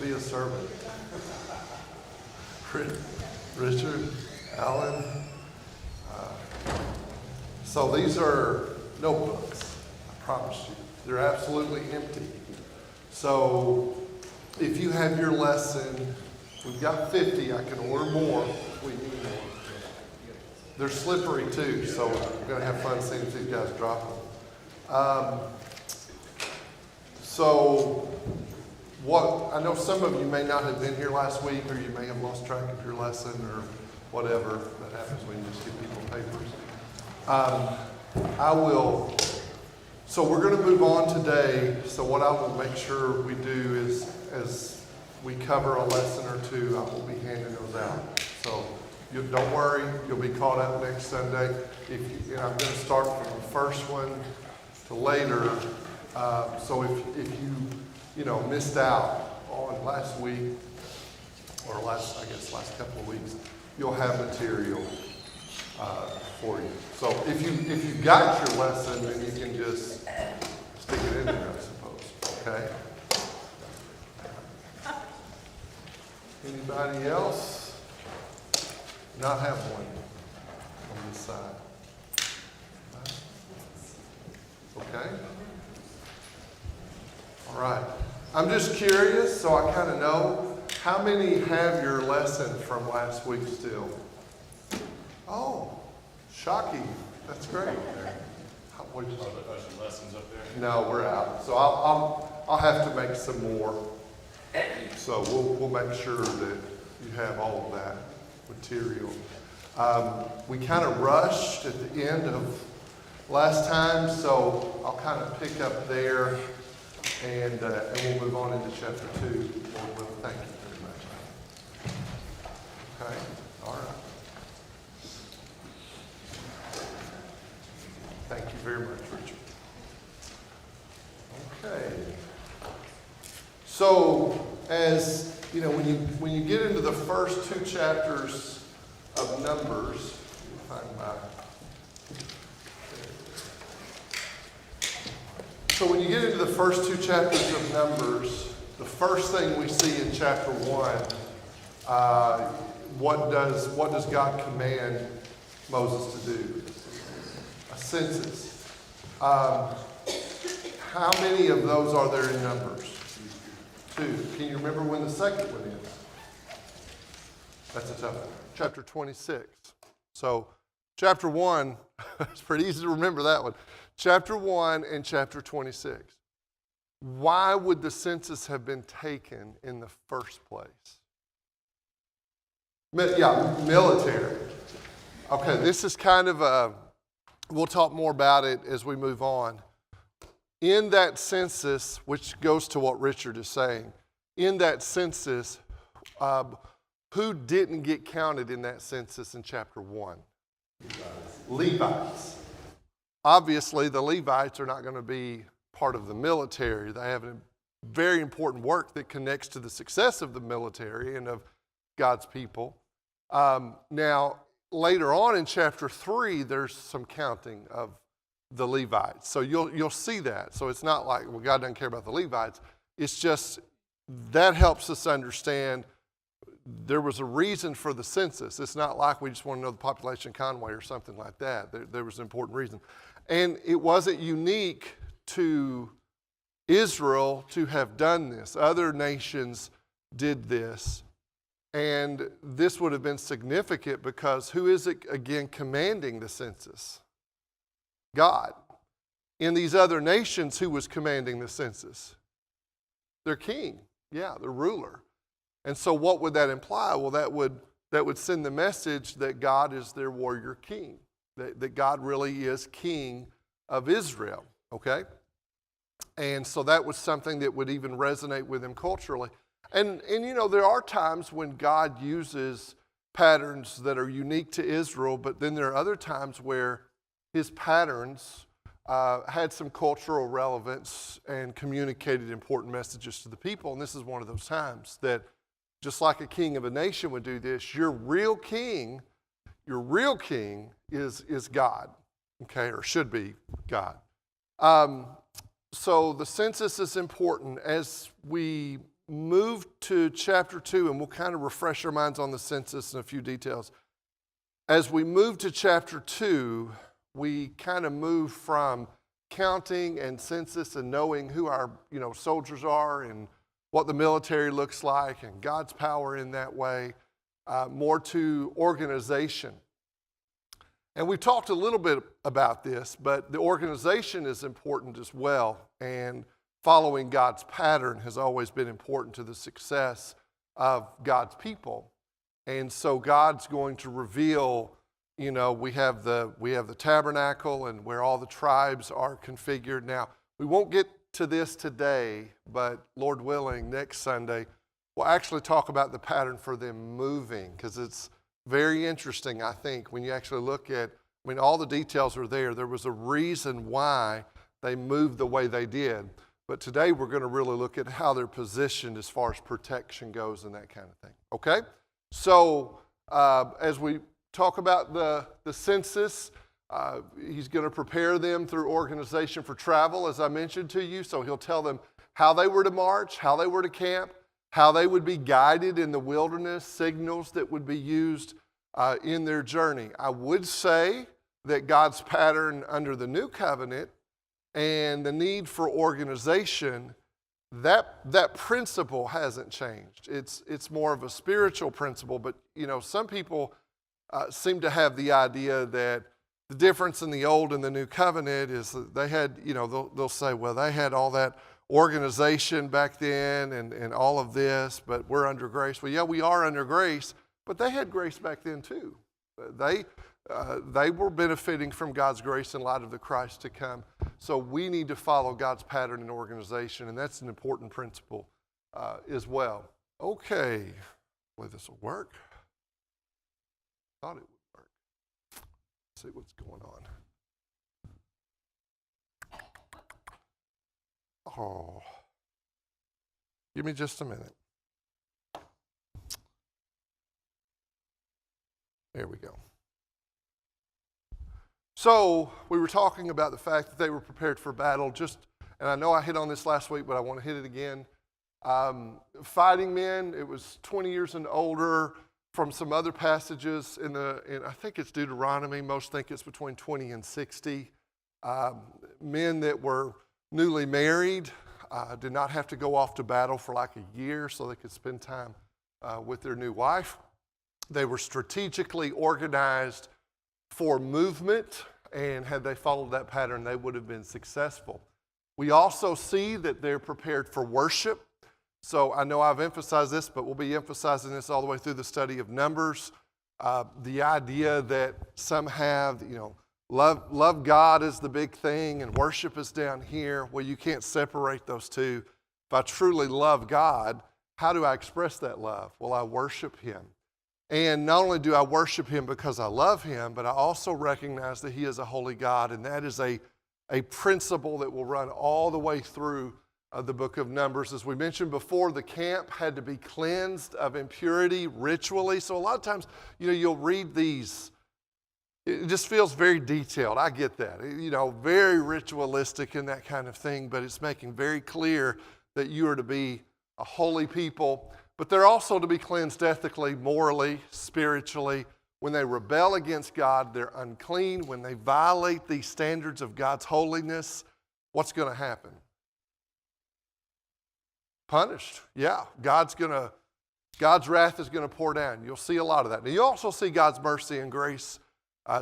Be a servant. Richard, Alan. So these are notebooks, I promise you. They're absolutely empty. So if you have your lesson, we've got 50. I can order more if we need more. They're slippery too, so we're going to have fun seeing if these guys drop them. What I know, some of you may not have been here last week, or you may have lost track of your lesson, or whatever. That happens when you just give people papers. So we're going to move on today. So what I will make sure we do is, as we cover a lesson or two, I will be handing those out. So don't worry, you'll be caught up next Sunday. And I'm going to start from the first one to later. So if you missed out on last week, or last couple of weeks, you'll have material for you. So if you got your lesson, then you can just stick it in there, I suppose. Okay? Anybody else not have one on this side? Okay? All right. I'm just curious, so I kind of know, how many have your lesson from last week still? Oh, shocking. That's great. Are there lessons up there? No, we're out. So I'll have to make some more. So we'll make sure that you have all of that material. We kind of rushed at the end of last time, so I'll kind of pick up there. And we'll move on into chapter 2. Lord willing. Thank you very much. Okay, all right. Thank you very much, Richard. Okay. So, as you know, when you get into the first 2 chapters of Numbers, you'll find my. So when you get into the first 2 chapters of Numbers, the first thing we see in chapter 1, what does God command Moses to do? A census. How many of those are there in Numbers? 2. Can you remember when the second one is? That's a tough one. Chapter 26. So chapter 1, it's pretty easy to remember that one. Chapter 1 and chapter 26. Why would the census have been taken in the first place? Military. Okay, this is kind of we'll talk more about it as we move on. In that census, which goes to what Richard is saying, in that census, who didn't get counted in that census in chapter 1? Levites. Obviously, the Levites are not going to be part of the military. They have a very important work that connects to the success of the military and of God's people. Now, later on in chapter 3, there's some counting of the Levites. So you'll see that. So it's not like, well, God doesn't care about the Levites. It's just that helps us understand there was a reason for the census. It's not like we just want to know the population of Conway or something like that. There was an important reason. And it wasn't unique to Israel to have done this. Other nations did this. And this would have been significant because who is it, again, commanding the census? God. In these other nations, who was commanding the census? Their king. Yeah, the ruler. And so what would that imply? Well, that would send the message that God is their warrior king, that God really is king of Israel, okay? And so that was something that would even resonate with them culturally. And you know, there are times when God uses patterns that are unique to Israel, but then there are other times where his patterns had some cultural relevance and communicated important messages to the people. And this is one of those times that just like a king of a nation would do this, your real king is God, okay, or should be God. So the census is important. As we move to chapter 2, and we'll kind of refresh our minds on the census and a few details. As we move to chapter 2, we kind of move from counting and census and knowing who our soldiers are and what the military looks like and God's power in that way, more to organization. And we've talked a little bit about this, but the organization is important as well. And following God's pattern has always been important to the success of God's people. And so God's going to reveal, we have the tabernacle and where all the tribes are configured. Now, we won't get to this today, but Lord willing, next Sunday, we'll actually talk about the pattern for them moving, because it's very interesting, I think, when you actually look at, all the details are there. There was a reason why they moved the way they did. But today we're going to really look at how they're positioned as far as protection goes and that kind of thing. Okay? So as we talk about the census, he's going to prepare them through organization for travel, as I mentioned to you. So he'll tell them how they were to march, how they were to camp, how they would be guided in the wilderness, signals that would be used in their journey. I would say that God's pattern under the new covenant and the need for organization, that principle hasn't changed. It's more of a spiritual principle, but some people seem to have the idea that the difference in the old and the new covenant is that they had, they'll say, well, they had all that organization back then and all of this, but we're under grace. Well, yeah, we are under grace, but they had grace back then too. They were benefiting from God's grace in light of the Christ to come. So we need to follow God's pattern in organization, and that's an important principle as well. Okay, well, this will work. Thought it would work. Let's see what's going on. Oh, give me just a minute. There we go. So we were talking about the fact that they were prepared for battle. And I know I hit on this last week, but I want to hit it again. Fighting men, it was 20 years and older. From some other passages in I think it's Deuteronomy, most think it's between 20 and 60. Men that were newly married did not have to go off to battle for like a year so they could spend time with their new wife. They were strategically organized for movement, and had they followed that pattern, they would have been successful. We also see that they're prepared for worship. So I know I've emphasized this, but we'll be emphasizing this all the way through the study of Numbers. The idea that some have, love God is the big thing and worship is down here. Well, you can't separate those two. If I truly love God, how do I express that love? Well, I worship Him. And not only do I worship Him because I love Him, but I also recognize that He is a holy God, and that is a principle that will run all the way through the book of Numbers. As we mentioned before, the camp had to be cleansed of impurity ritually. So a lot of times, you'll read these. It just feels very detailed. I get that. Very ritualistic and that kind of thing, but it's making very clear that you are to be a holy people, but they're also to be cleansed ethically, morally, spiritually. When they rebel against God, they're unclean. When they violate these standards of God's holiness, what's going to happen? Punished. Yeah, God's wrath is going to pour down. You'll see a lot of that. Now, you also see God's mercy and grace.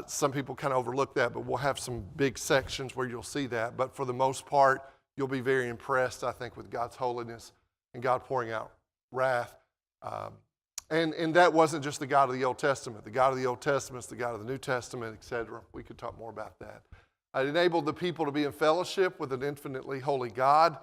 Some people kind of overlook that, but we'll have some big sections where you'll see that. But for the most part, you'll be very impressed, I think, with God's holiness and God pouring out wrath. And that wasn't just the God of the Old Testament. The God of the Old Testament is the God of the New Testament, etc. We could talk more about that. It enabled the people to be in fellowship with an infinitely holy God.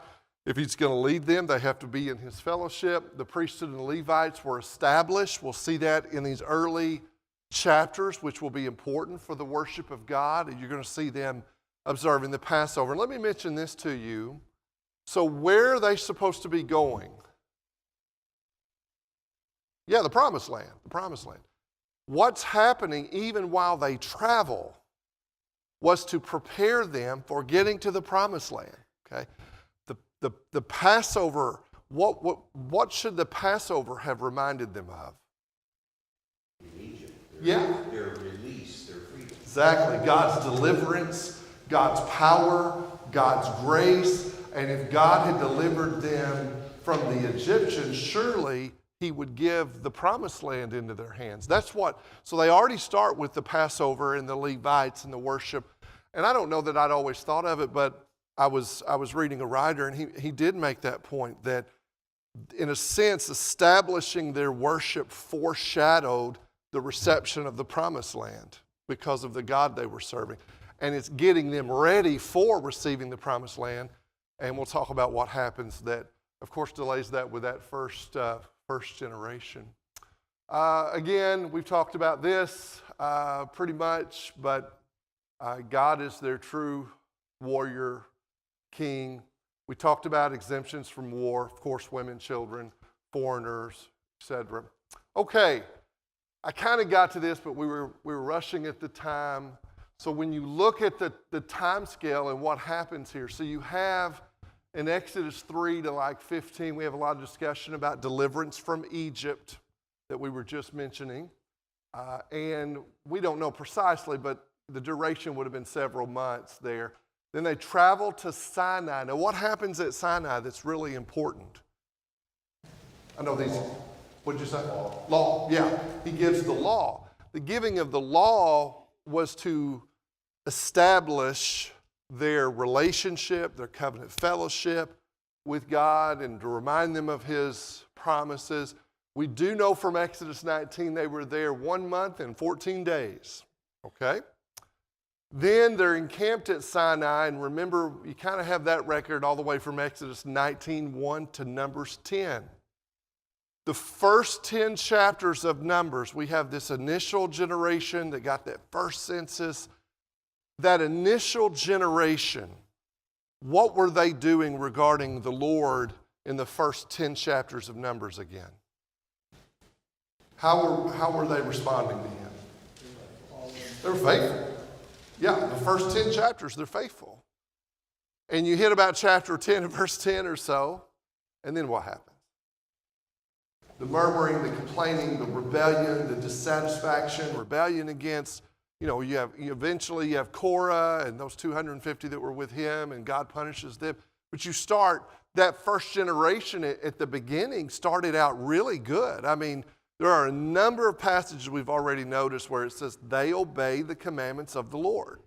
If He's going to lead them, they have to be in His fellowship. The priesthood and the Levites were established. We'll see that in these early chapters, which will be important for the worship of God. And you're going to see them observing the Passover. And let me mention this to you. So where are they supposed to be going? Yeah, the Promised Land. The Promised Land. What's happening even while they travel was to prepare them for getting to the Promised Land. Okay? The Passover, what should the Passover have reminded them of? Egypt. Their release, their freedom. Exactly. God's deliverance, God's power, God's grace. And if God had delivered them from the Egyptians, surely He would give the Promised Land into their hands. So they already start with the Passover and the Levites and the worship. And I don't know that I'd always thought of it, but I was reading a writer, and he did make that point, that in a sense, establishing their worship foreshadowed the reception of the Promised Land because of the God they were serving. And it's getting them ready for receiving the Promised Land. And we'll talk about what happens that, of course, delays that with that first generation. Again, we've talked about this pretty much, but God is their true warrior king. We talked about exemptions from war, of course, women, children, foreigners, etc. Okay, I kind of got to this, but we were rushing at the time. So when you look at the time scale and what happens here, so you have in Exodus 3 to 15, we have a lot of discussion about deliverance from Egypt that we were just mentioning. And we don't know precisely, but the duration would have been several months there. Then they travel to Sinai. Now, what happens at Sinai that's really important? I know these. What did you say? Law. Yeah, He gives the law. The giving of the law was to establish their relationship, their covenant fellowship with God, and to remind them of His promises. We do know from Exodus 19 they were there 1 month and 14 days. Okay? Then they're encamped at Sinai, and remember, you kind of have that record all the way from Exodus 19:1 to Numbers 10. The first 10 chapters of Numbers, we have this initial generation that got that first census. That initial generation, what were they doing regarding the Lord in the first 10 chapters of Numbers again? How were they responding to Him? They were faithful. Yeah, the first 10 chapters, they're faithful. And you hit about chapter 10 and verse 10 or so, and then what happens? The murmuring, the complaining, the rebellion, the dissatisfaction, rebellion against, eventually you have Korah and those 250 that were with him, and God punishes them. But you start, that first generation at the beginning started out really good. I mean, there are a number of passages we've already noticed where it says they obey the commandments of the Lord.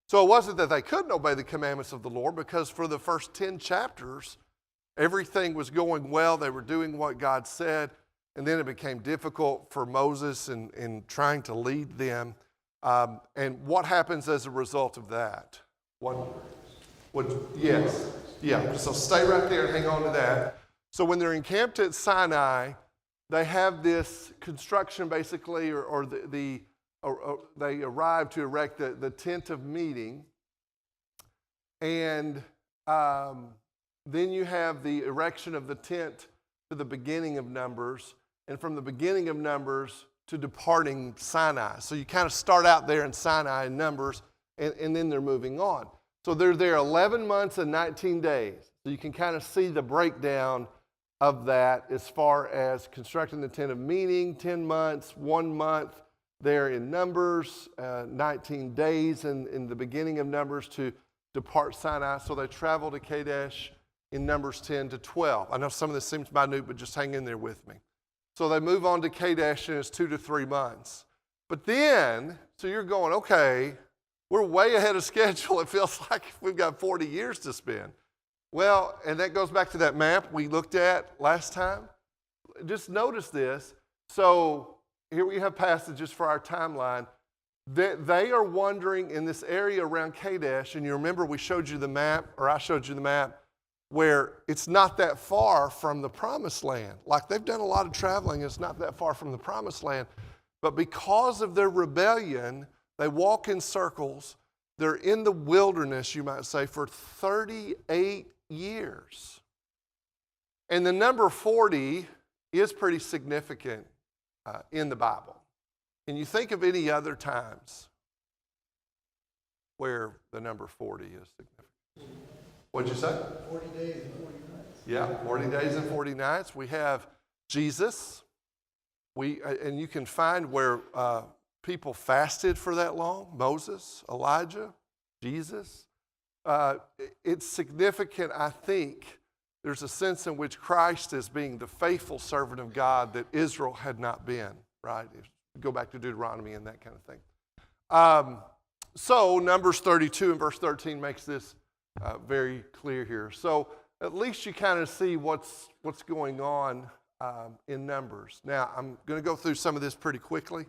So it wasn't that they couldn't obey the commandments of the Lord, because for the first 10 chapters, everything was going well. They were doing what God said. and then it became difficult for Moses in trying to lead them. And what happens as a result of that? Yes. Yeah, so stay right there and hang on to that. So when they're encamped at Sinai, they have this construction basically, or they arrive to erect the tent of meeting. And then you have the erection of the tent to the beginning of Numbers, and from the beginning of Numbers to departing Sinai. So you kind of start out there in Sinai in Numbers, and then they're moving on. So they're there 11 months and 19 days. So you can kind of see the breakdown of that as far as constructing the tent of meeting, 10 months, 1 month there in Numbers, 19 days in the beginning of Numbers to depart Sinai. So they travel to Kadesh in Numbers 10 to 12. I know some of this seems minute, but just hang in there with me. So they move on to Kadesh, and it's 2 to 3 months. But then, so you're going, okay, we're way ahead of schedule. It feels like we've got 40 years to spend. Well, and that goes back to that map we looked at last time. Just notice this. So here we have passages for our timeline. They are wandering in this area around Kadesh, and you remember we showed you the map, or I showed you the map, where it's not that far from the promised land. Like they've done a lot of traveling, it's not that far from the promised land. But because of their rebellion, they walk in circles. They're in the wilderness, you might say, for 38 years. And the number 40 is pretty significant in the Bible. Can you think of any other times where the number 40 is significant? What'd you say? 40 days and 40 nights. Yeah, 40 days and 40 nights. We have Jesus. And you can find where people fasted for that long. Moses, Elijah, Jesus. It's significant, I think. There's a sense in which Christ is being the faithful servant of God that Israel had not been, right? Go back to Deuteronomy and that kind of thing. So Numbers 32 and verse 13 makes this very clear here. So at least you kind of see what's going on in Numbers. Now, I'm going to go through some of this pretty quickly.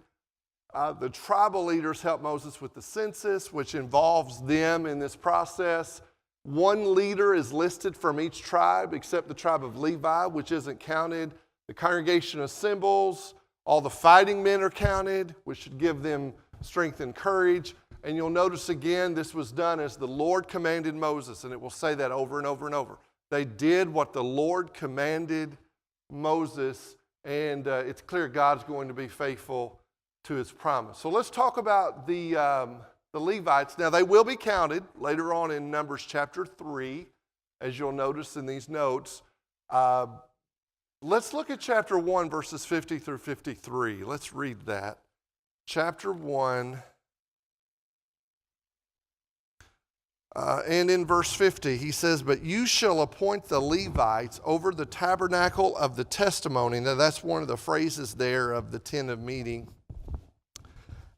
The tribal leaders help Moses with the census, which involves them in this process. One leader is listed from each tribe except the tribe of Levi, which isn't counted. The congregation assembles. All the fighting men are counted, which should give them strength and courage. And you'll notice again, this was done as the Lord commanded Moses, and it will say that over and over and over. They did what the Lord commanded Moses, and it's clear God's going to be faithful to his promise. So let's talk about the Levites. Now, they will be counted later on in Numbers chapter 3, as you'll notice in these notes. Let's look at chapter 1, verses 50 through 53. Let's read that. Chapter 1. And in verse 50, he says, "But you shall appoint the Levites over the tabernacle of the testimony." Now, that's one of the phrases there of the tent of meeting.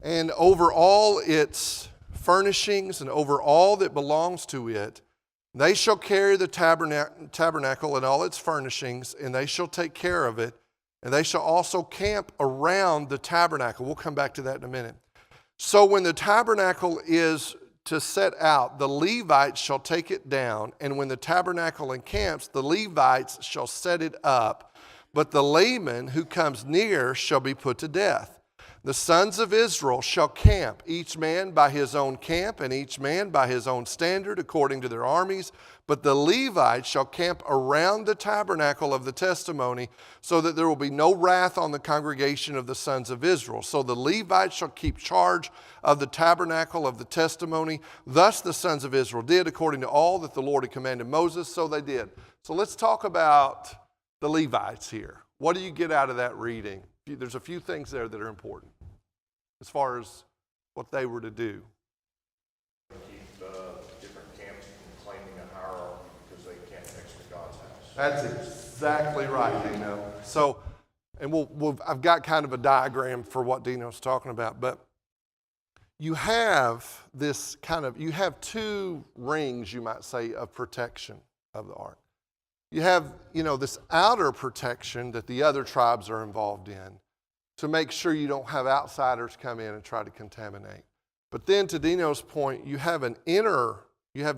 "And over all its furnishings and over all that belongs to it, they shall carry the tabernacle and all its furnishings, and they shall take care of it, and they shall also camp around the tabernacle." We'll come back to that in a minute. "So when the tabernacle is to set out, the Levites shall take it down, and when the tabernacle encamps, the Levites shall set it up, but the layman who comes near shall be put to death. The sons of Israel shall camp, each man by his own camp, and each man by his own standard, according to their armies. But the Levites shall camp around the tabernacle of the testimony, so that there will be no wrath on the congregation of the sons of Israel. So the Levites shall keep charge of the tabernacle of the testimony. Thus the sons of Israel did, according to all that the Lord had commanded Moses, so they did." So let's talk about the Levites here. What do you get out of that reading? There's a few things there that are important as far as what they were to do. Keep different camps from claiming a hierarchy because they can't next to God's house. That's exactly right, Dino. So, and I've got kind of a diagram for what Dino's talking about, but you have you have two rings, you might say, of protection of the ark. you have, this outer protection that the other tribes are involved in to make sure you don't have outsiders come in and try to contaminate. But then to Dino's point, you have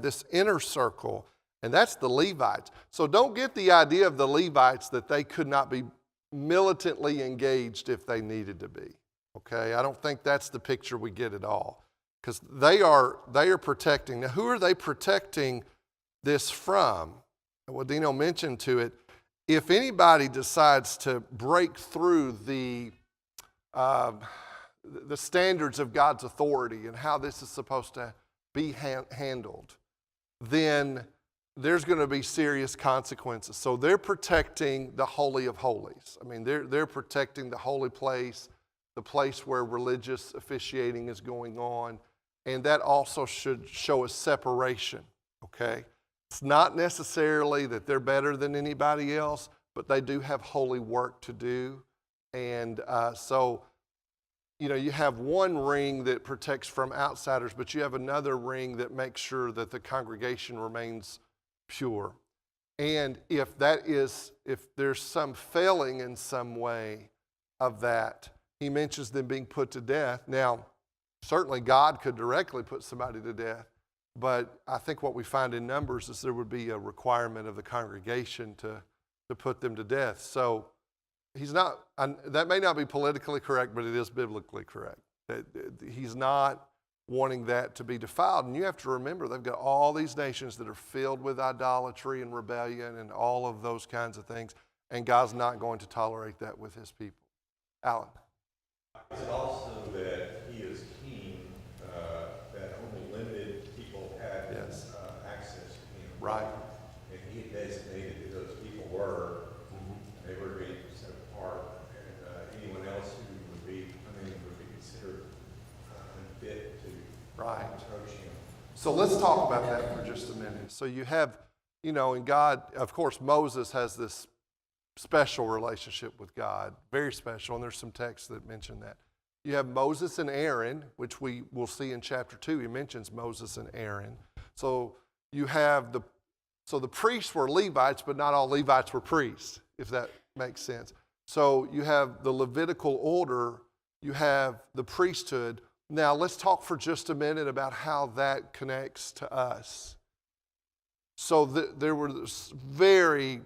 this inner circle, and that's the Levites. So don't get the idea of the Levites that they could not be militantly engaged if they needed to be. Okay, I don't think that's the picture we get at all, because they are protecting. Now, who are they protecting this from? Well, Dino mentioned to it, if anybody decides to break through the standards of God's authority and how this is supposed to be handled, then there's going to be serious consequences. So they're protecting the Holy of Holies. I mean, they're protecting the holy place, the place where religious officiating is going on, and that also should show a separation, okay? It's not necessarily that they're better than anybody else, but they do have holy work to do. And so, you have one ring that protects from outsiders, but you have another ring that makes sure that the congregation remains pure. And if there's some failing in some way of that, he mentions them being put to death. Now, certainly God could directly put somebody to death, but I think what we find in Numbers is there would be a requirement of the congregation to put them to death. So that may not be politically correct, but it is biblically correct. That he's not wanting that to be defiled. And you have to remember, they've got all these nations that are filled with idolatry and rebellion and all of those kinds of things, and God's not going to tolerate that with his people. Alan. Is it also that he is king, that only limited people had Yes. access to him? Right. And he had designated who those people were. They were being set apart, and anyone else who would be considered unfit to approach him. So let's talk about that for just a minute. So you have, in God, of course, Moses has this special relationship with God, very special, and there's some texts that mention that. You have Moses and Aaron, which we will see in chapter 2. He mentions Moses and Aaron. So you have the priests were Levites, but not all Levites were priests, if that makes sense. So you have the Levitical order, you have the priesthood. Now let's talk for just a minute about how that connects to us. So there was very,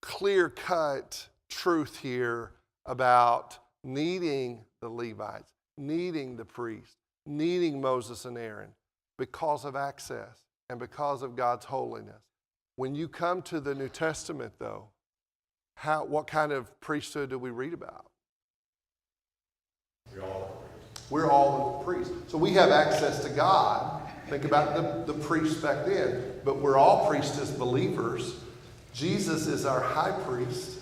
clear-cut truth here about needing the Levites, needing the priests, needing Moses and Aaron because of access and because of God's holiness. When you come to the New Testament, though, what kind of priesthood do we read about? We're all the priests. So we have access to God. Think about the priests back then. But we're all priests as believers. Jesus is our high priest.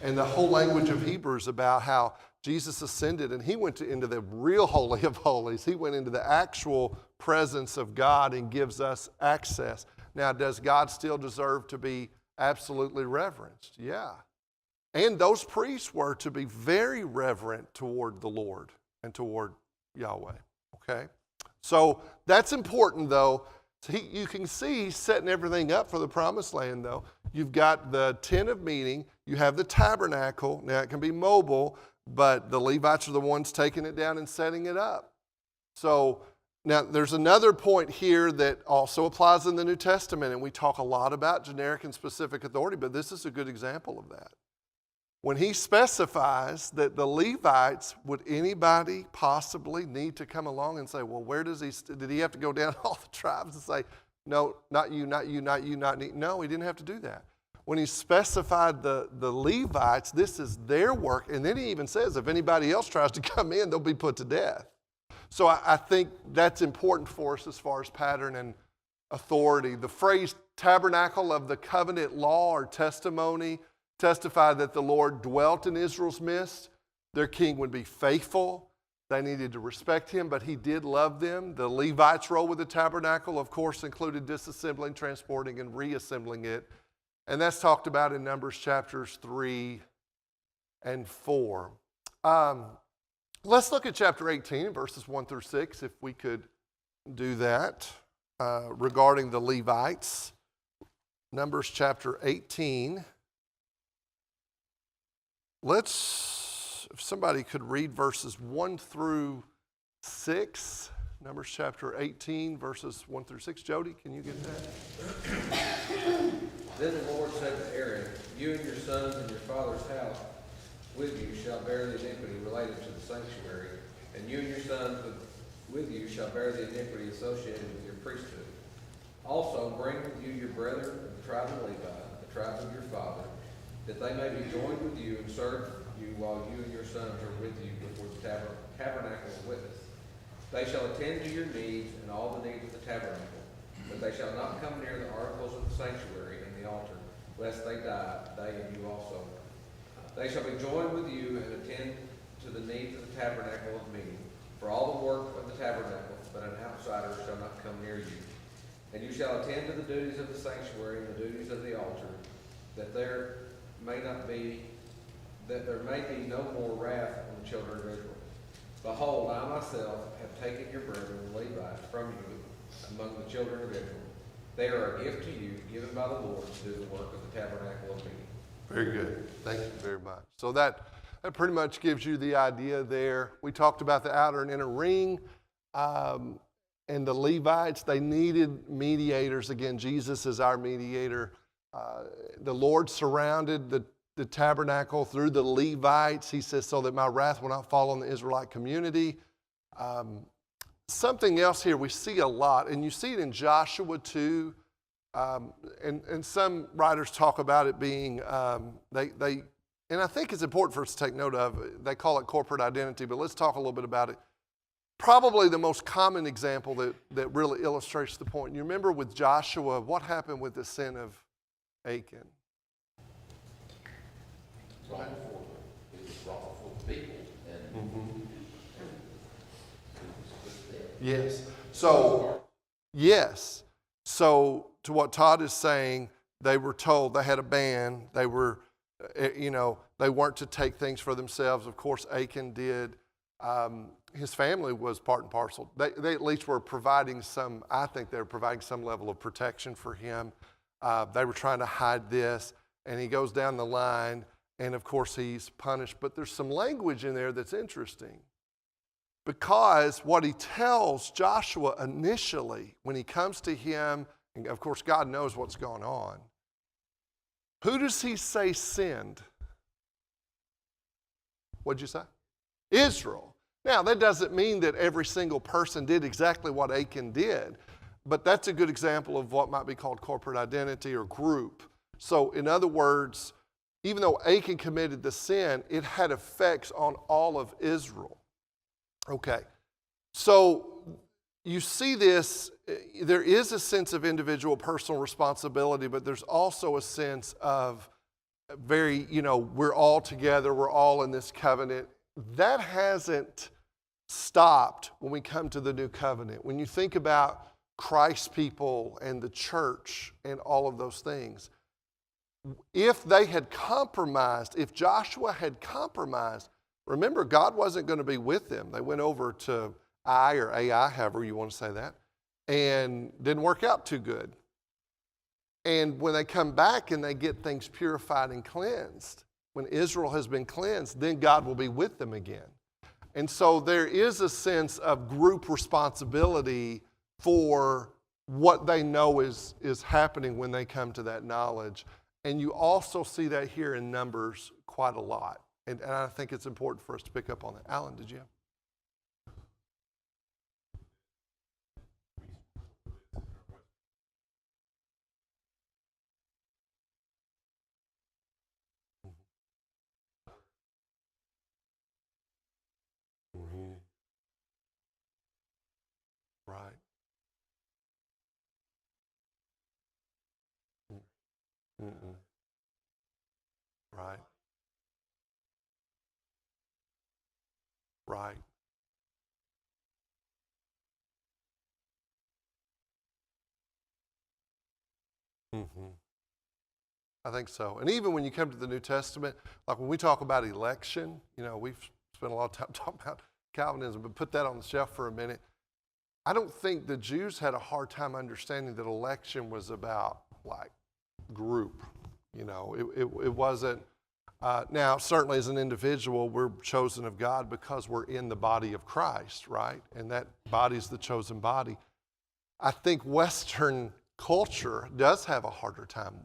And the whole language of Hebrews about how Jesus ascended and he went into the real Holy of Holies. He went into the actual presence of God and gives us access. Now, does God still deserve to be absolutely reverenced? Yeah. And those priests were to be very reverent toward the Lord and toward Yahweh. Okay? So that's important, though. So you can see he's setting everything up for the promised land, though. You've got the tent of meeting. You have the tabernacle. Now, it can be mobile, but the Levites are the ones taking it down and setting it up. So now there's another point here that also applies in the New Testament, and we talk a lot about generic and specific authority, but this is a good example of that. When he specifies that the Levites, would anybody possibly need to come along and say, well, did he have to go down all the tribes and say, no, not you, not you, not you, not you? No, he didn't have to do that. When he specified the Levites, this is their work. And then he even says, if anybody else tries to come in, they'll be put to death. So I think that's important for us as far as pattern and authority. The phrase tabernacle of the covenant law or testimony testified that the Lord dwelt in Israel's midst. Their king would be faithful. They needed to respect him, but he did love them. The Levites' role with the tabernacle, of course, included disassembling, transporting, and reassembling it. And that's talked about in Numbers chapters 3 and 4. Let's look at chapter 18, verses 1 through 6, if we could do that, regarding the Levites. Numbers chapter 18. If somebody could read verses 1 through 6. Numbers chapter 18, verses 1 through 6. Jody, can you get that? Then the Lord said to Aaron, you and your sons and your father's house with you shall bear the iniquity related to the sanctuary, and you and your sons with you shall bear the iniquity associated with your priesthood. Also bring with you your brethren of the tribe of Levi, the tribe of your father, that they may be joined with you and serve you while you and your sons are with you before the tabernacle of witness. They shall attend to your needs and all the needs of the tabernacle, but they shall not come near the articles of the sanctuary and the altar, lest they die, they and you also. They shall be joined with you and attend to the needs of the tabernacle of meeting, for all the work of the tabernacle, but an outsider shall not come near you. And you shall attend to the duties of the sanctuary and the duties of the altar, that there may be no more wrath on the children of Israel. Behold, I myself have taken your brethren, the Levites, from you among the children of Israel. They are a gift to you, given by the Lord to do the work of the tabernacle of meeting. Very good. Thank you very much. So that pretty much gives you the idea there. We talked about the outer and inner ring. And the Levites, they needed mediators. Again, Jesus is our mediator. The Lord surrounded the tabernacle through the Levites. He says, so that my wrath will not fall on the Israelite community. Something else here we see a lot, and you see it in Joshua too. And some writers talk about it being, and I think it's important for us to take note of, they call it corporate identity, but let's talk a little bit about it. Probably the most common example that really illustrates the point. You remember with Joshua, what happened with the sin of Achan? Brought before the people, and Yes. So to what Todd is saying, they were told they had a ban. They were, they weren't to take things for themselves. Of course, Achan did. His family was part and parcel. They at least were providing I think they were providing some level of protection for him. They were trying to hide this, and he goes down the line, and of course he's punished. But there's some language in there that's interesting, because what he tells Joshua initially when he comes to him, and of course God knows what's going on, who does he say sinned? What'd you say? Israel. Now, that doesn't mean that every single person did exactly what Achan did, but that's a good example of what might be called corporate identity or group. So, in other words, even though Achan committed the sin, it had effects on all of Israel. Okay, so you see this, there is a sense of individual personal responsibility, but there's also a sense of we're all together, we're all in this covenant. That hasn't stopped when we come to the new covenant. When you think about Christ's people and the church and all of those things, if they had compromised, if Joshua had compromised, remember, God wasn't going to be with them. They went over to Ai or Ai, however you want to say that, and didn't work out too good. And when they come back and they get things purified and cleansed, when Israel has been cleansed, then God will be with them again. And so there is a sense of group responsibility for what they know is happening when they come to that knowledge. And you also see that here in Numbers quite a lot. And I think it's important for us to pick up on that. Alan, did you? Mm-hmm. Right. Mm-mm. Right. Right. Mm-hmm. I think so. And even when you come to the New Testament, like when we talk about election, we've spent a lot of time talking about Calvinism, but put that on the shelf for a minute. I don't think the Jews had a hard time understanding that election was about group. You know, it wasn't. Now, certainly as an individual, we're chosen of God because we're in the body of Christ, right? And that body's the chosen body. I think Western culture does have a harder time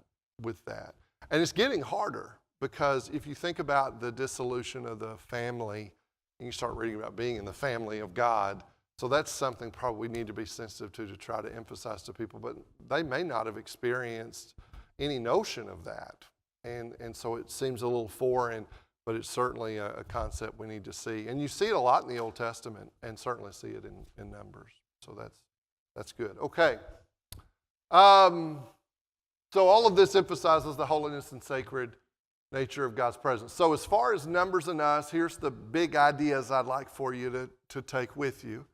with that. And it's getting harder because if you think about the dissolution of the family, and you start reading about being in the family of God, so that's something probably we need to be sensitive to try to emphasize to people, but they may not have experienced any notion of that. And so it seems a little foreign, but it's certainly a concept we need to see. And you see it a lot in the Old Testament and certainly see it in Numbers. So that's good. Okay. So all of this emphasizes the holiness and sacred nature of God's presence. So as far as Numbers and us, here's the big ideas I'd like for you to take with you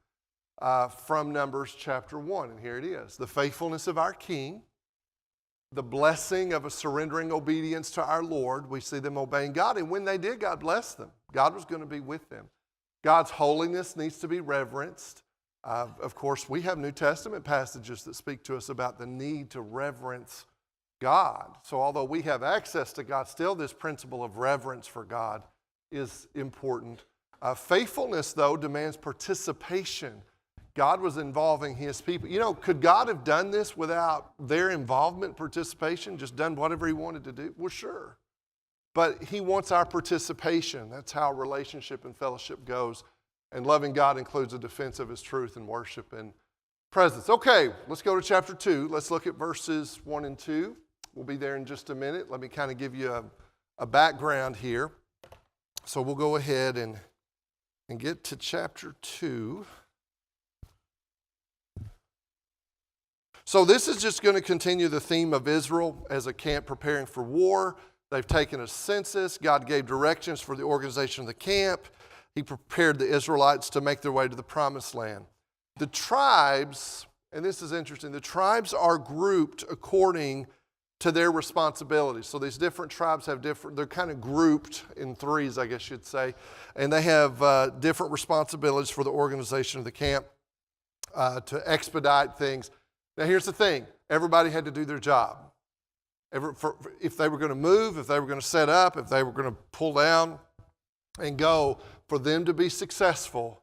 from Numbers chapter 1. And here it is. The faithfulness of our King. The blessing of a surrendering obedience to our Lord. We see them obeying God. And when they did, God blessed them. God was going to be with them. God's holiness needs to be reverenced. Of course, we have New Testament passages that speak to us about the need to reverence God. So although we have access to God, still this principle of reverence for God is important. Faithfulness, though, demands participation. God was involving his people. You know, could God have done this without their involvement, participation, just done whatever he wanted to do? Well, sure. But he wants our participation. That's how relationship and fellowship goes. And loving God includes a defense of his truth and worship and presence. Okay, let's go to chapter 2. Let's look at verses 1 and 2. We'll be there in just a minute. Let me kind of give you a background here. So we'll go ahead and get to chapter 2. So this is just going to continue the theme of Israel as a camp preparing for war. They've taken a census. God gave directions for the organization of the camp. He prepared the Israelites to make their way to the promised land. The tribes, and this is interesting, the tribes are grouped according to their responsibilities. So these different tribes have they're kind of grouped in threes, I guess you'd say. And they have different responsibilities for the organization of the camp to expedite things. Now, here's the thing. Everybody had to do their job. If they were going to move, if they were going to set up, if they were going to pull down and go, for them to be successful,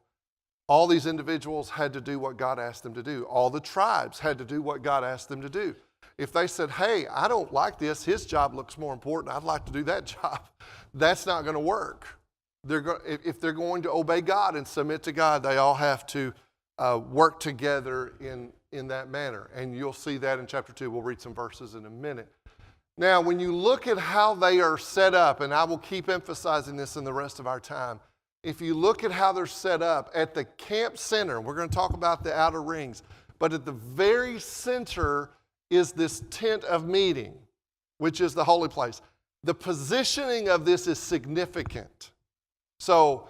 all these individuals had to do what God asked them to do. All the tribes had to do what God asked them to do. If they said, hey, I don't like this, his job looks more important, I'd like to do that job, that's not going to work. If they're going to obey God and submit to God, they all have to work together in that manner. And you'll see that in chapter 2. We'll read some verses in a minute. Now, when you look at how they are set up, and I will keep emphasizing this in the rest of our time, if you look at how they're set up, at the camp center, we're going to talk about the outer rings, but at the very center is this tent of meeting, which is the holy place. The positioning of this is significant. So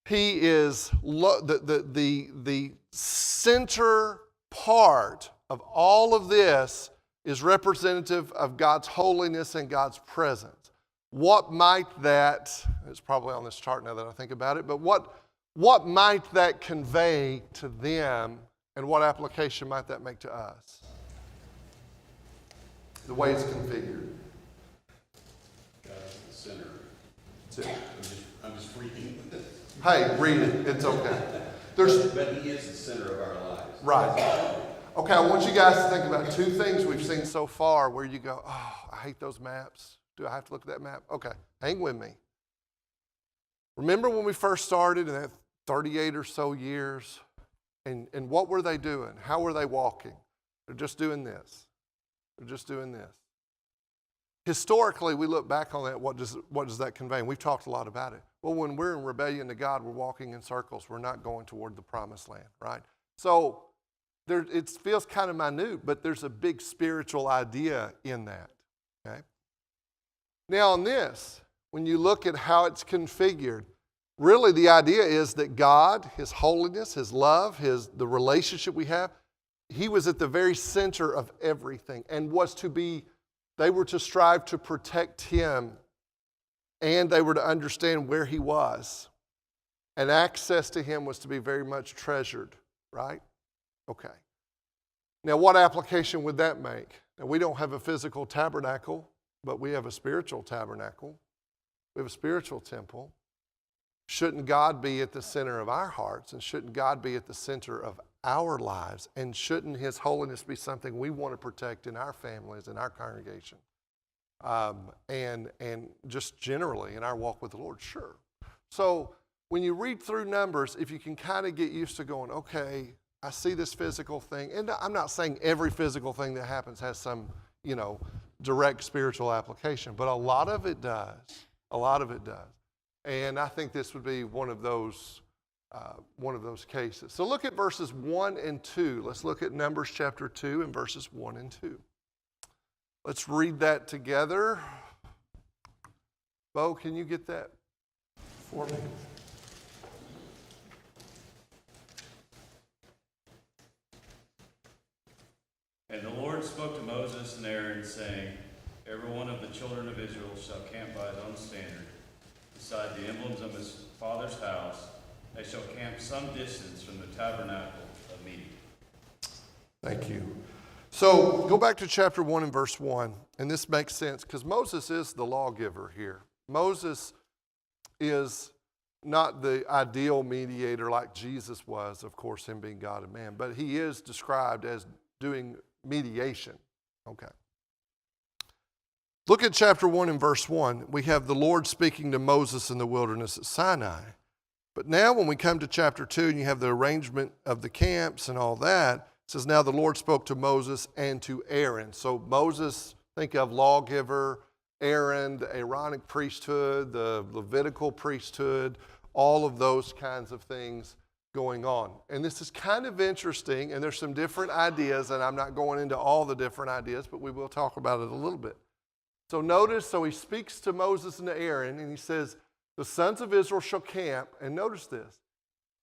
he is the center part of all of this is representative of God's holiness and God's presence. What might that, it's probably on this chart now that I think about it, but what might that convey to them and what application might that make to us? The way it's configured. God's the center. That's it. I'm just reading this. Hey, read it. It's okay. But he is the center of our lives. Right. Okay, I want you guys to think about two things we've seen so far where you go, oh, I hate those maps. Do I have to look at that map? Okay, hang with me. Remember when we first started in that 38 or so years? And what were they doing? How were they walking? They're just doing this. They're just doing this. Historically, we look back on that, what does that convey? And we've talked a lot about it. Well, when we're in rebellion to God, we're walking in circles. We're not going toward the promised land, right? So it feels kind of minute, but there's a big spiritual idea in that, okay? Now on this, when you look at how it's configured, really the idea is that God, his holiness, his love, the relationship we have, he was at the very center of everything and they were to strive to protect him, and they were to understand where he was. And access to him was to be very much treasured, right? Okay. Now, what application would that make? And we don't have a physical tabernacle, but we have a spiritual tabernacle. We have a spiritual temple. Shouldn't God be at the center of our hearts? And shouldn't God be at the center of our lives? And shouldn't His holiness be something we want to protect in our families, in our congregation? And just generally in our walk with the Lord? Sure. So when you read through Numbers, if you can kind of get used to going, okay, I see this physical thing. And I'm not saying every physical thing that happens has some, direct spiritual application, but a lot of it does. A lot of it does. And I think this would be one of those cases. So look at verses 1 and 2. Let's look at Numbers chapter 2 and verses 1 and 2. Let's read that together. Bo, can you get that for me? And the Lord spoke to Moses and Aaron, saying, Every one of the children of Israel shall camp by his own standard. Beside the emblems of his father's house, they shall camp some distance from the tabernacle of meeting. Thank you. So go back to chapter 1 and verse 1, and this makes sense because Moses is the lawgiver here. Moses is not the ideal mediator like Jesus was, of course, him being God and man, but he is described as doing mediation. Okay. Look at chapter 1 and verse 1. We have the Lord speaking to Moses in the wilderness at Sinai. But now when we come to chapter 2 and you have the arrangement of the camps and all that, it says, now the Lord spoke to Moses and to Aaron. So Moses, think of lawgiver, Aaron, the Aaronic priesthood, the Levitical priesthood, all of those kinds of things going on. And this is kind of interesting, and there's some different ideas, and I'm not going into all the different ideas, but we will talk about it a little bit. So notice, he speaks to Moses and to Aaron, and he says, the sons of Israel shall camp, and notice this,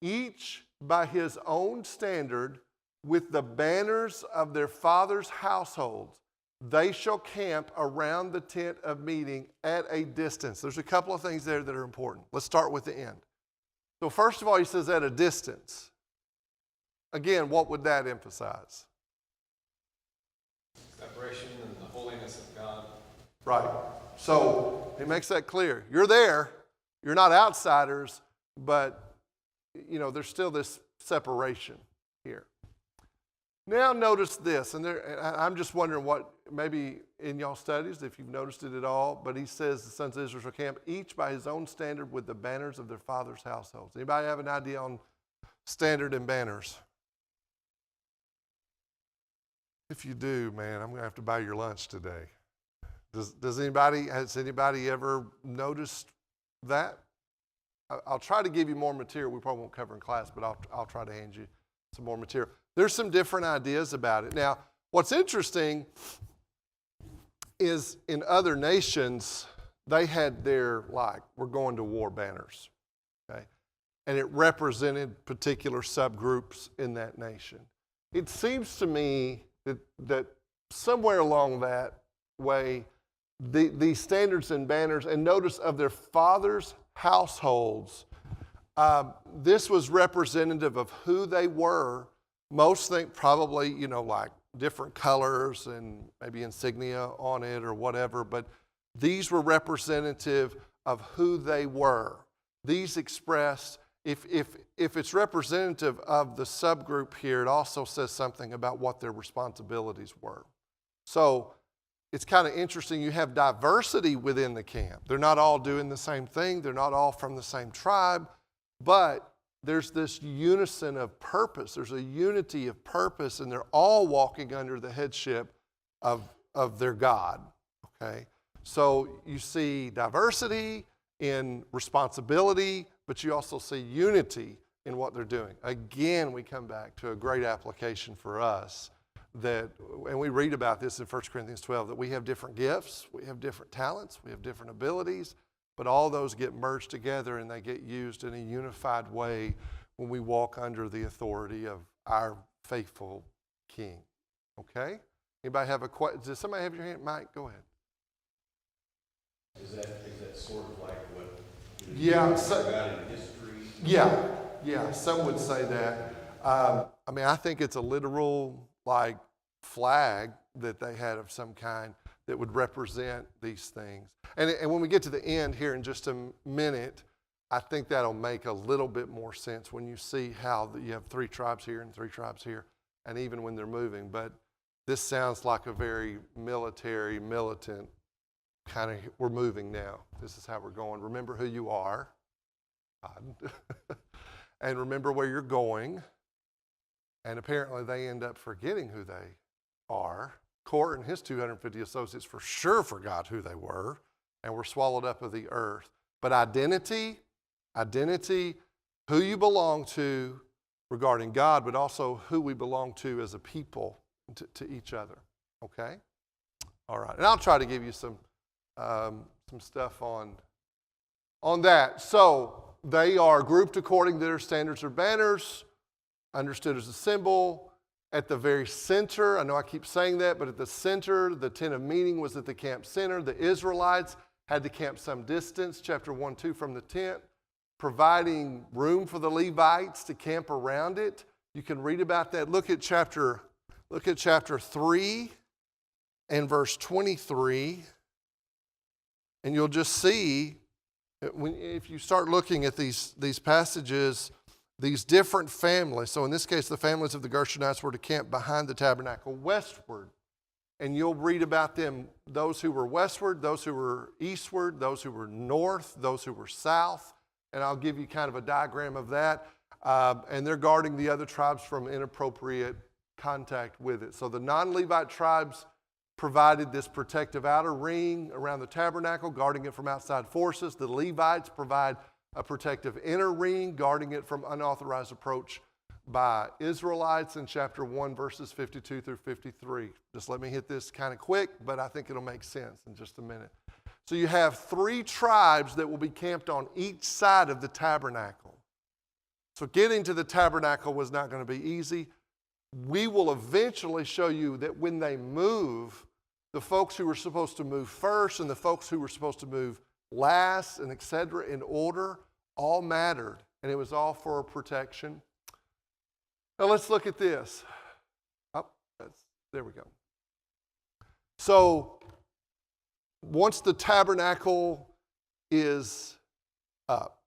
each by his own standard, with the banners of their father's households, they shall camp around the tent of meeting at a distance. There's a couple of things there that are important. Let's start with the end. So first of all, he says at a distance. Again, what would that emphasize? Separation and the holiness of God. Right. So he makes that clear. You're there. You're not outsiders, but, there's still this separation here. Now notice this, and I'm just wondering what, maybe in y'all studies, if you've noticed it at all, but he says the sons of Israel shall camp each by his own standard with the banners of their father's households. Anybody have an idea on standard and banners? If you do, man, I'm going to have to buy your lunch today. Has anybody ever noticed that? I'll try to give you more material. We probably won't cover in class, but I'll try to hand you some more material. There's some different ideas about it. Now, what's interesting is in other nations, they had their, we're going to war banners, okay? And it represented particular subgroups in that nation. It seems to me that somewhere along that way, these standards and banners, and notice of their fathers' households, this was representative of who they were. Most think probably, different colors and maybe insignia on it or whatever, but these were representative of who they were. These expressed, if it's representative of the subgroup here, it also says something about what their responsibilities were. So it's kind of interesting. You have diversity within the camp. They're not all doing the same thing. They're not all from the same tribe, but there's this unison of purpose. There's a unity of purpose, and they're all walking under the headship of their God, okay? So you see diversity in responsibility, but you also see unity in what they're doing. Again, we come back to a great application for us and we read about this in 1 Corinthians 12, that we have different gifts, we have different talents, we have different abilities, but all those get merged together and they get used in a unified way when we walk under the authority of our faithful King. Okay? Anybody have a question? Does somebody have your hand? Mike, go ahead. Is that sort of like what Yeah, about in history? Yeah, some would say that. I think it's a literal, flag that they had of some kind that would represent these things. And when we get to the end here in just a minute, I think that'll make a little bit more sense when you see how you have 3 tribes here and 3 tribes here, and even when they're moving. But this sounds like a very military, militant kind of, we're moving now. This is how we're going. Remember who you are, God. And remember where you're going. And apparently they end up forgetting who they are. Korah and his 250 associates for sure forgot who they were and were swallowed up of the earth. But identity, who you belong to regarding God, but also who we belong to as a people, to each other. Okay? All right. And I'll try to give you some stuff on that. So they are grouped according to their standards or banners, understood as a symbol. At the very center, I know I keep saying that, but at the center, the tent of meeting was at the camp center. The Israelites had to camp some distance, chapter 1-2, from the tent, providing room for the Levites to camp around it. You can read about that. Look at chapter 3 and verse 23, and you'll just see, if you start looking at these passages, these different families. So in this case, the families of the Gershonites were to camp behind the tabernacle westward. And you'll read about them, those who were westward, those who were eastward, those who were north, those who were south. And I'll give you kind of a diagram of that. And they're guarding the other tribes from inappropriate contact with it. So the non-Levite tribes provided this protective outer ring around the tabernacle, guarding it from outside forces. The Levites provide a protective inner ring, guarding it from unauthorized approach by Israelites in chapter 1, verses 52 through 53. Just let me hit this kind of quick, but I think it'll make sense in just a minute. So you have 3 tribes that will be camped on each side of the tabernacle. So getting to the tabernacle was not going to be easy. We will eventually show you that when they move, the folks who were supposed to move first and the folks who were supposed to move last and etc. in order all mattered, and it was all for protection. Now let's look at this. There we go. So once the tabernacle is up,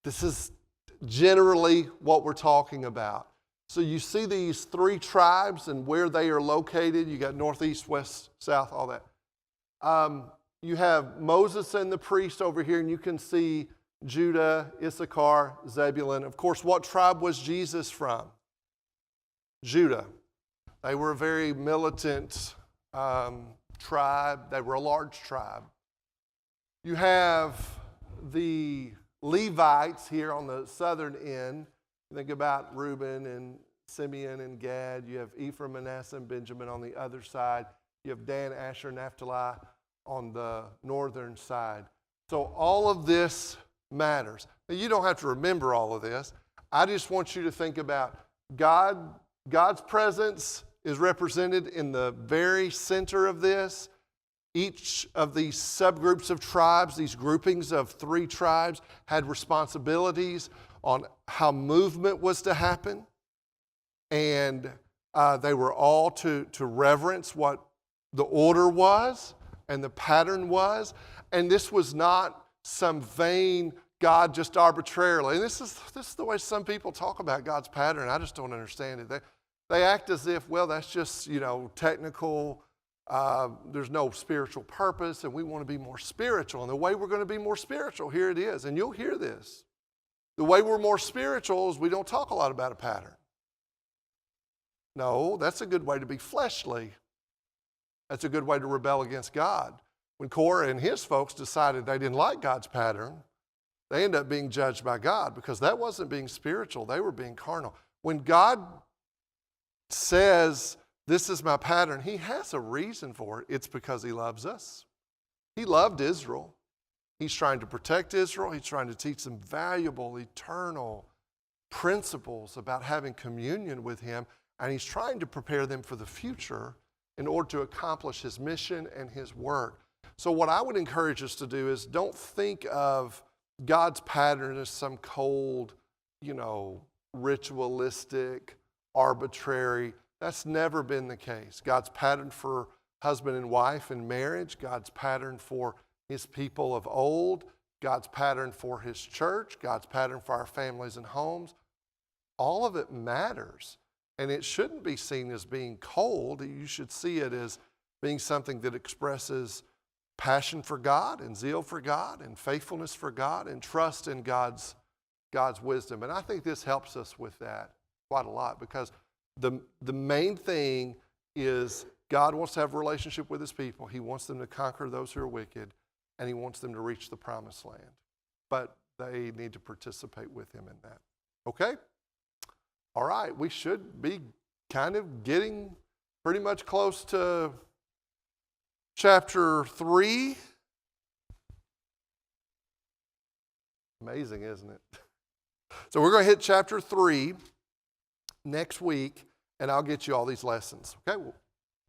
this is generally what we're talking about. So you see these 3 tribes and where they are located. You got north, east, west, south, all that. You have Moses and the priest over here, and you can see Judah, Issachar, Zebulun. Of course, what tribe was Jesus from? Judah. They were a very militant tribe. They were a large tribe. You have the Levites here on the southern end. Think about Reuben and Simeon and Gad. You have Ephraim, Manasseh, and Benjamin on the other side. You have Dan, Asher, Naphtali on the northern side. So all of this matters. Now, you don't have to remember all of this. I just want you to think about God's presence is represented in the very center of this. Each of these subgroups of tribes, these groupings of 3 tribes, had responsibilities on how movement was to happen. And they were all to reverence what the order was and the pattern was. And this was not some vain God just arbitrarily. And this is the way some people talk about God's pattern. I just don't understand it. They act as if, well, that's just, technical. There's no spiritual purpose, and we want to be more spiritual. And the way we're going to be more spiritual, here it is. And you'll hear this. The way we're more spiritual is we don't talk a lot about a pattern. No, that's a good way to be fleshly. That's a good way to rebel against God. When Korah and his folks decided they didn't like God's pattern, they ended up being judged by God because that wasn't being spiritual. They were being carnal. When God says, this is my pattern, he has a reason for it. It's because he loves us. He loved Israel. He's trying to protect Israel. He's trying to teach them valuable, eternal principles about having communion with him. And he's trying to prepare them for the future in order to accomplish his mission and his work. So what I would encourage us to do is don't think of God's pattern as some cold, ritualistic, arbitrary That's never been the case. God's pattern for husband and wife in marriage, God's pattern for his people of old, God's pattern for his church, God's pattern for our families and homes. All of it matters. And it shouldn't be seen as being cold. You should see it as being something that expresses passion for God and zeal for God and faithfulness for God and trust in God's wisdom. And I think this helps us with that quite a lot, because the main thing is God wants to have a relationship with his people. He wants them to conquer those who are wicked, and he wants them to reach the promised land. But they need to participate with him in that. Okay? All right, we should be kind of getting pretty much close to chapter 3. Amazing, isn't it? So we're going to hit chapter 3 next week, and I'll get you all these lessons. Okay,